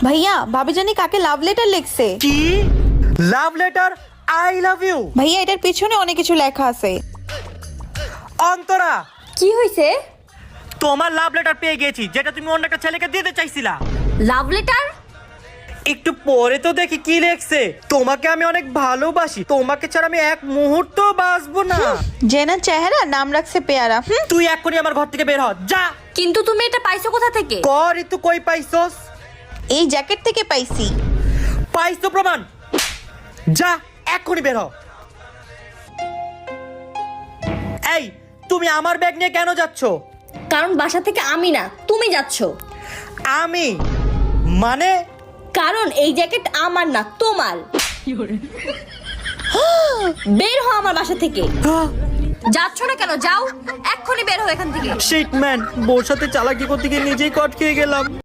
भैया भाभी जानी काके লাভ লেটার লিখছে। কি love letter? I love you. ভাইয়া এটার পিছনে অনেক কিছু লেখা আছে। অন্তরা, কি হইছে? তোমার লাভ লেটার পেয়ে গেছি, যেটা তুমি অন্য একটা ছেলেকে দিতে চাইছিলা। Love letter? একটু পরে তো দেখি কি লেখছে। তোমাকে আমি অনেক ভালোবাসি, তোমাকে ছাড়া আমি এক মুহূর্ত বাঁচবো না। জেনা চেহারা নাম রাখছে পেয়ারা। তুই এক্ষুনি আমার ঘর থেকে বের হ, যা। কিন্তু তুমি এটা পাইছো কোথা থেকে? কর ঋতু, কই পাইছস? এই জ্যাকেট থেকে পাইছি। পাইছো প্রমাণ? যা এক্ষুনি বের হ। এই, তুমি আমার ব্যাগ নিয়ে কেন যাচ্ছ? কারণ বাসা থেকে আমি না, তুমি যাচ্ছ। আমি মানে? কারণ এই জ্যাকেট আমার না, তোমার। বের হও আমার বাসা থেকে। যাচ্ছ না কেন? যাও, এক্ষুনি বের হও এখান থেকে। শিট ম্যান, বোর সাথে চালাকি করতে গিয়ে নিজেই কট খেয়ে গেলাম।